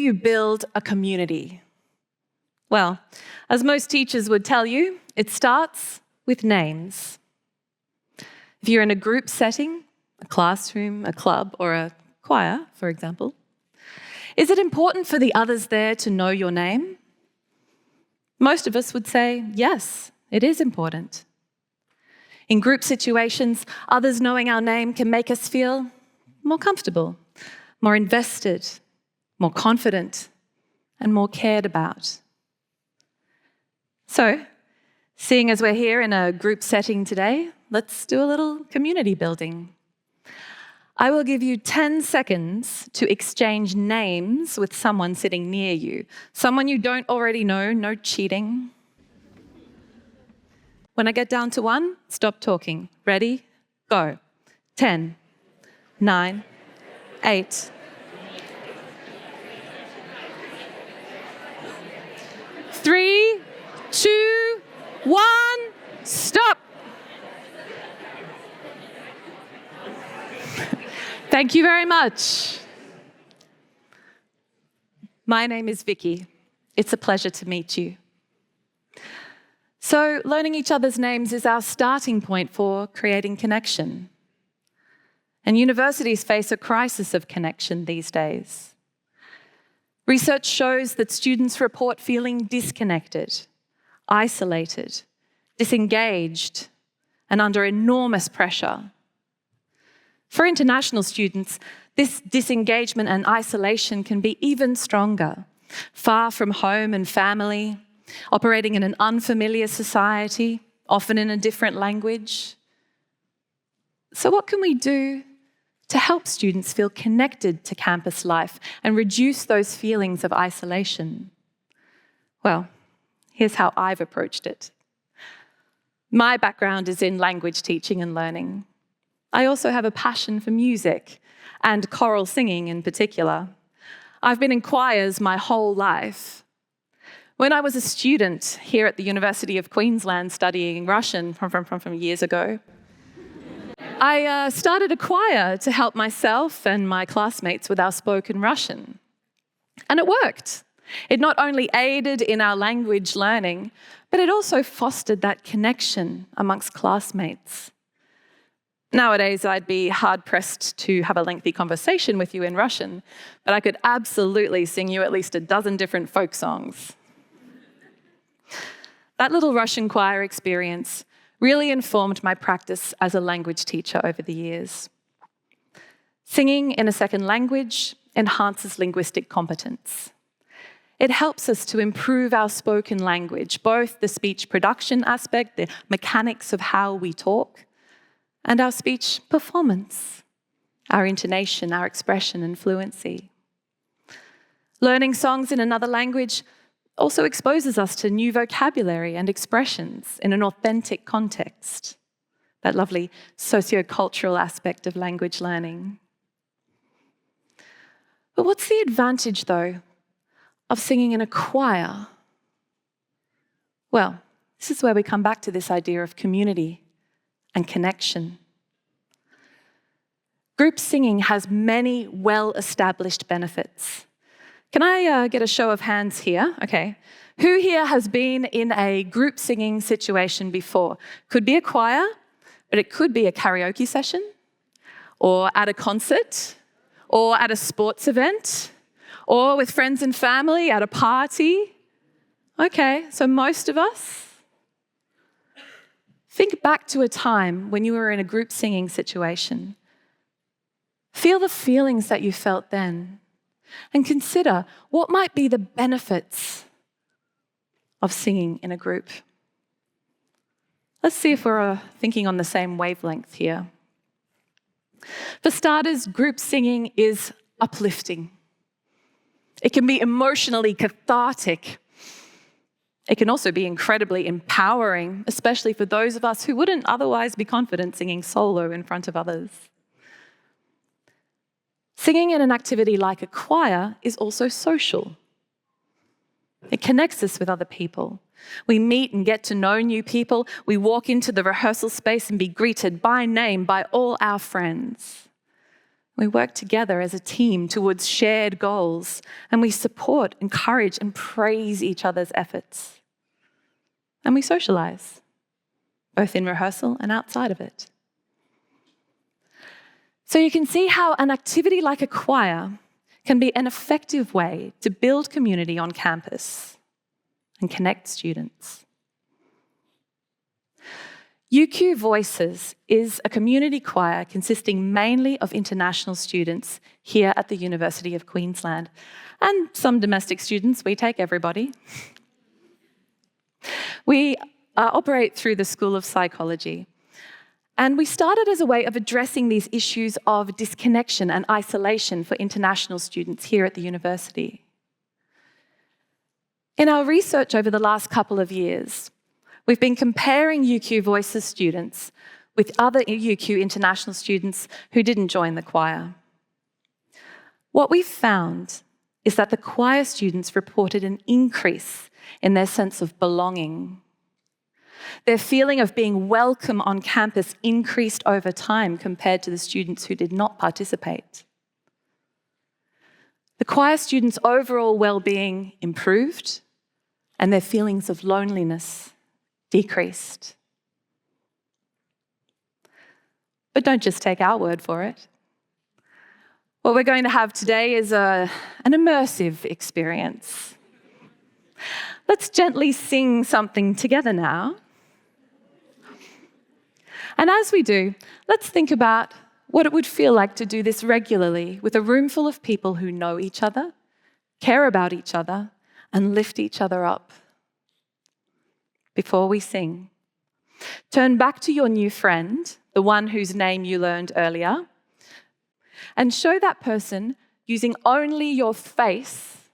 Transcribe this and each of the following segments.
you build a community? Well, as most teachers would tell you, it starts with names. If you're in a group setting, a classroom, a club, or a choir, for example, is it important for the others there to know your name? Most of us would say, yes, it is important. In group situations, others knowing our name can make us feel more comfortable, more invested, more confident, and more cared about. So, seeing as we're here in a group setting today, let's do a little community building. I will give you 10 seconds to exchange names with someone sitting near you. Someone you don't already know, no cheating. When I get down to 1, stop talking. Ready? Go. 10, 9, 8. 3, 2, 1, stop. Thank you very much. My name is Vicky. It's a pleasure to meet you. So, learning each other's names is our starting point for creating connection. And universities face a crisis of connection these days. Research shows that students report feeling disconnected, isolated, disengaged, and under enormous pressure. For international students, this disengagement and isolation can be even stronger, far from home and family, operating in an unfamiliar society, often in a different language. So what can we do to help students feel connected to campus life and reduce those feelings of isolation? Well, here's how I've approached it. My background is in language teaching and learning. I also have a passion for music and choral singing in particular. I've been in choirs my whole life. When I was a student here at the University of Queensland studying Russian from years ago, I started a choir to help myself and my classmates with our spoken Russian. And it worked. It not only aided in our language learning, but it also fostered that connection amongst classmates. Nowadays, I'd be hard-pressed to have a lengthy conversation with you in Russian, but I could absolutely sing you at least a dozen different folk songs. That little Russian choir experience really informed my practice as a language teacher over the years. Singing in a second language enhances linguistic competence. It helps us to improve our spoken language, both the speech production aspect, the mechanics of how we talk, and our speech performance, our intonation, our expression and fluency. Learning songs in another language also exposes us to new vocabulary and expressions in an authentic context, that lovely sociocultural aspect of language learning. But what's the advantage, though, of singing in a choir? Well, this is where we come back to this idea of community and connection. Group singing has many well-established benefits. Can I get a show of hands here? Okay. Who here has been in a group singing situation before? Could be a choir, but it could be a karaoke session, or at a concert, or at a sports event, or with friends and family at a party. Okay, so most of us. Think back to a time when you were in a group singing situation. Feel the feelings that you felt then, and consider what might be the benefits of singing in a group. Let's see if we're thinking on the same wavelength here. For starters, group singing is uplifting. It can be emotionally cathartic. It can also be incredibly empowering, especially for those of us who wouldn't otherwise be confident singing solo in front of others. Singing in an activity like a choir is also social. It connects us with other people. We meet and get to know new people. We walk into the rehearsal space and be greeted by name by all our friends. We work together as a team towards shared goals, and we support, encourage, and praise each other's efforts. And we socialize, both in rehearsal and outside of it. So you can see how an activity like a choir can be an effective way to build community on campus and connect students. UQ Voices is a community choir consisting mainly of international students here at the University of Queensland, and some domestic students. We take everybody. We operate through the School of Psychology, and we started as a way of addressing these issues of disconnection and isolation for international students here at the university. In our research over the last couple of years, we've been comparing UQ Voices students with other UQ international students who didn't join the choir. What we found is that the choir students reported an increase in their sense of belonging. Their feeling of being welcome on campus increased over time compared to the students who did not participate. The choir students' overall well-being improved, and their feelings of loneliness decreased. But don't just take our word for it. What we're going to have today is an immersive experience. Let's gently sing something together now. And as we do, let's think about what it would feel like to do this regularly with a room full of people who know each other, care about each other, and lift each other up. Before we sing, turn back to your new friend, the one whose name you learned earlier, and show that person, using only your face,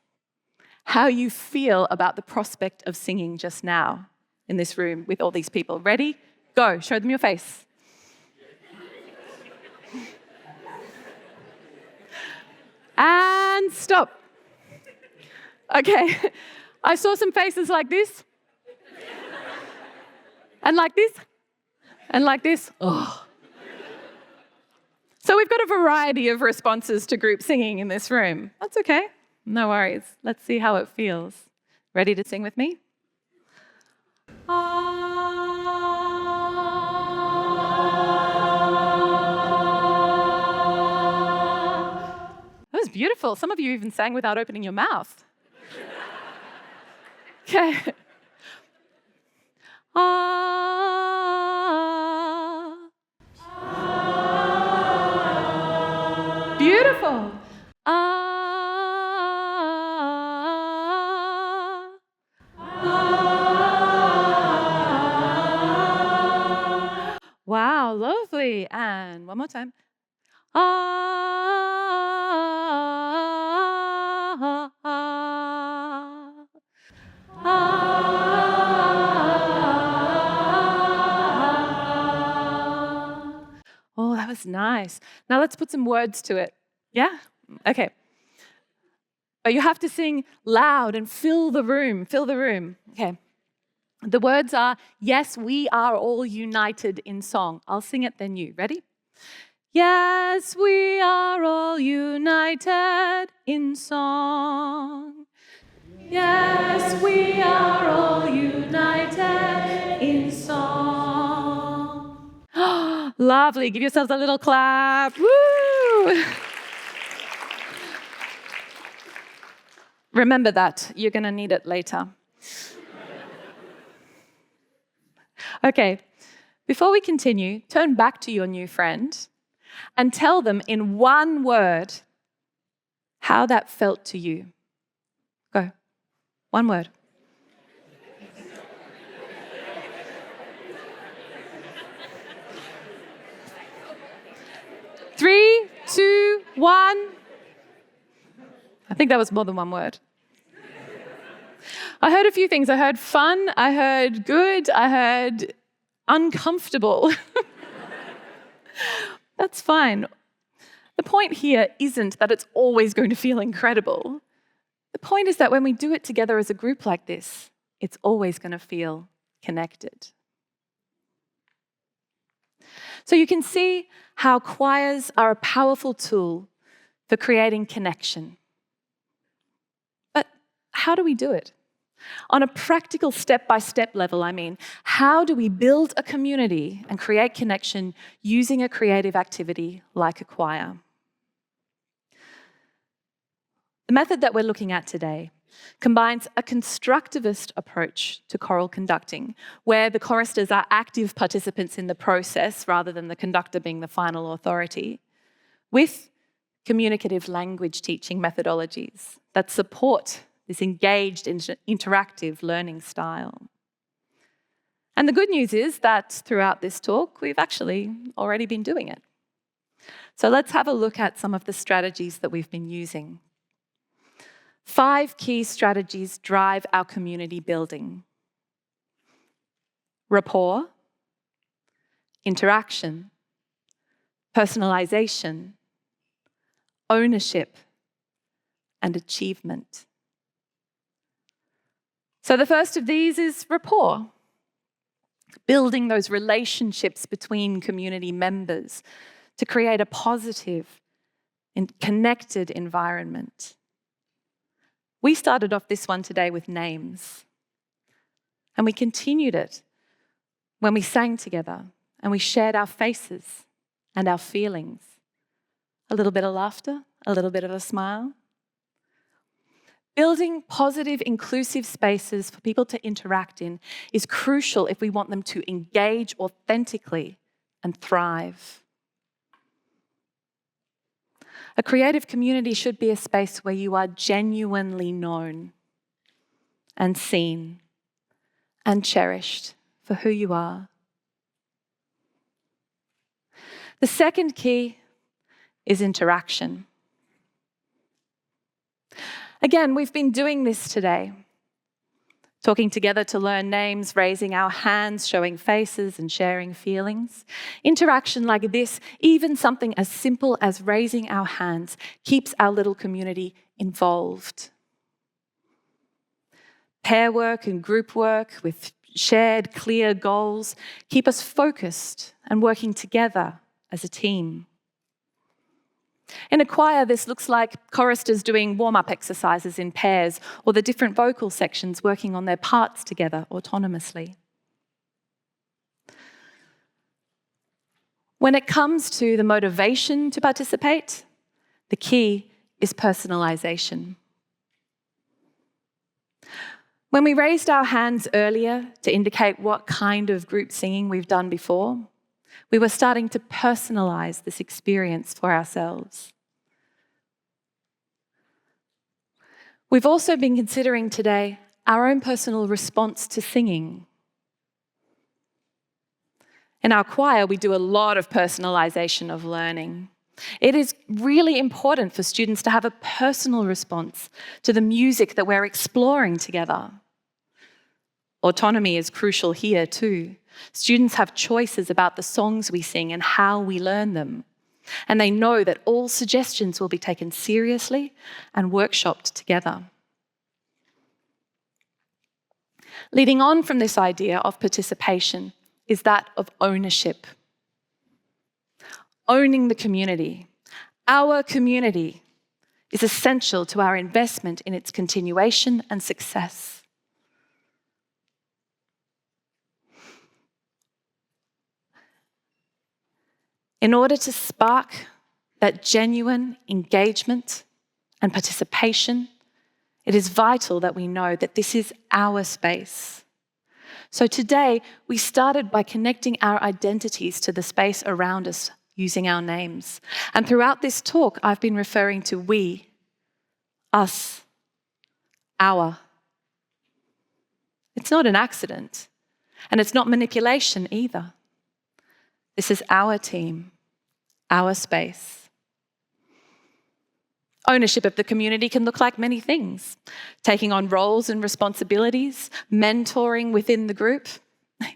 how you feel about the prospect of singing just now in this room with all these people. Ready? Go. Show them your face. And stop. Okay. I saw some faces like this. And like this. And like this. Oh. So we've got a variety of responses to group singing in this room. That's okay. No worries. Let's see how it feels. Ready to sing with me? That was beautiful. Some of you even sang without opening your mouth. Okay. Beautiful. Wow, lovely. And one more time. Oh, that was nice. Now let's put some words to it. Yeah? Okay. But you have to sing loud and fill the room. Fill the room. Okay. The words are, yes, we are all united in song. I'll sing it, then you. Ready? Yes, we are all united in song. Yes, we are all united in song. Lovely. Give yourselves a little clap. Woo! Remember that. You're going to need it later. Okay. Before we continue, turn back to your new friend and tell them in one word how that felt to you. Go. One word. Three, two, one. I think that was more than one word. I heard a few things. I heard fun, I heard good, I heard uncomfortable. That's fine. The point here isn't that it's always going to feel incredible. The point is that when we do it together as a group like this, it's always going to feel connected. So you can see how choirs are a powerful tool for creating connection. But how do we do it? On a practical step-by-step level, how do we build a community and create connection using a creative activity like a choir? The method that we're looking at today combines a constructivist approach to choral conducting, where the choristers are active participants in the process rather than the conductor being the final authority, with communicative language teaching methodologies that support this engaged, interactive learning style. And the good news is that throughout this talk, we've actually already been doing it. So let's have a look at some of the strategies that we've been using. 5 key strategies drive our community building: rapport, interaction, personalization, ownership, and achievement. So the first of these is rapport, building those relationships between community members to create a positive and connected environment. We started off this one today with names, and we continued it when we sang together and we shared our faces and our feelings. A little bit of laughter, a little bit of a smile. Building positive, inclusive spaces for people to interact in is crucial if we want them to engage authentically and thrive. A creative community should be a space where you are genuinely known and seen and cherished for who you are. The second key is interaction. Again, we've been doing this today, talking together to learn names, raising our hands, showing faces, and sharing feelings. Interaction like this, even something as simple as raising our hands, keeps our little community involved. Pair work and group work with shared, clear goals keep us focused and working together as a team. In a choir, this looks like choristers doing warm-up exercises in pairs, or the different vocal sections working on their parts together autonomously. When it comes to the motivation to participate, the key is personalization. When we raised our hands earlier to indicate what kind of group singing we've done before, we were starting to personalize this experience for ourselves. We've also been considering today our own personal response to singing. In our choir, we do a lot of personalization of learning. It is really important for students to have a personal response to the music that we're exploring together. Autonomy is crucial here too. Students have choices about the songs we sing and how we learn them. And they know that all suggestions will be taken seriously and workshopped together. Leading on from this idea of participation is that of ownership. Owning the community. Our community is essential to our investment in its continuation and success. In order to spark that genuine engagement and participation, it is vital that we know that this is our space. So today, we started by connecting our identities to the space around us using our names. And throughout this talk, I've been referring to we, us, our. It's not an accident, and it's not manipulation either. This is our team, our space. Ownership of the community can look like many things. Taking on roles and responsibilities, mentoring within the group,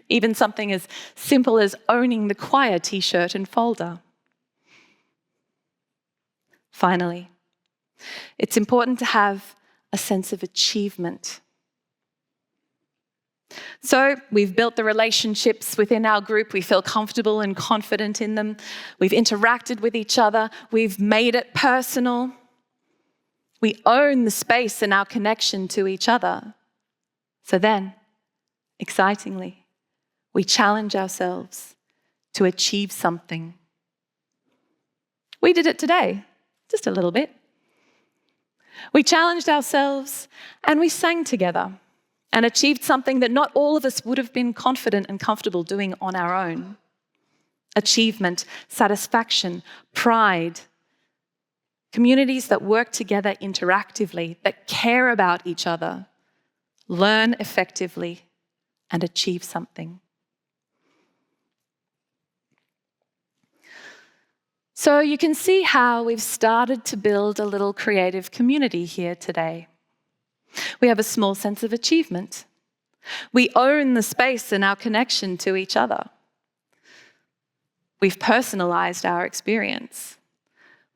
even something as simple as owning the choir t-shirt and folder. Finally, it's important to have a sense of achievement. So we've built the relationships within our group. We feel comfortable and confident in them. We've interacted with each other. We've made it personal. We own the space and our connection to each other. So then, excitingly, we challenge ourselves to achieve something. We did it today, just a little bit. We challenged ourselves and we sang together and achieved something that not all of us would have been confident and comfortable doing on our own. Achievement, satisfaction, pride. Communities that work together interactively, that care about each other, learn effectively, and achieve something. So you can see how we've started to build a little creative community here today. We have a small sense of achievement. We own the space and our connection to each other. We've personalized our experience.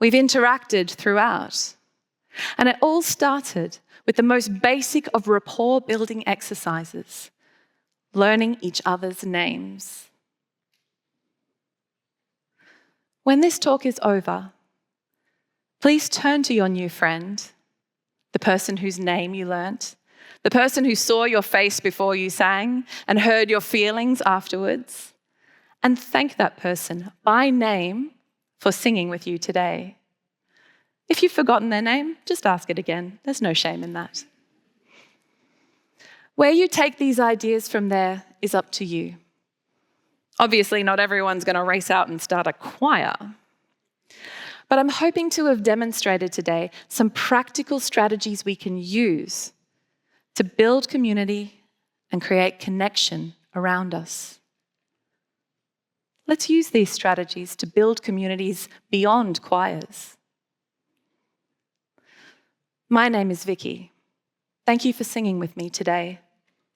We've interacted throughout. And it all started with the most basic of rapport-building exercises, learning each other's names. When this talk is over, please turn to your new friend, the person whose name you learnt, the person who saw your face before you sang and heard your feelings afterwards, and thank that person by name for singing with you today. If you've forgotten their name, just ask it again. There's no shame in that. Where you take these ideas from there is up to you. Obviously, not everyone's going to race out and start a choir. But I'm hoping to have demonstrated today some practical strategies we can use to build community and create connection around us. Let's use these strategies to build communities beyond choirs. My name is Vicky. Thank you for singing with me today.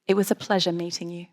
It was a pleasure meeting you.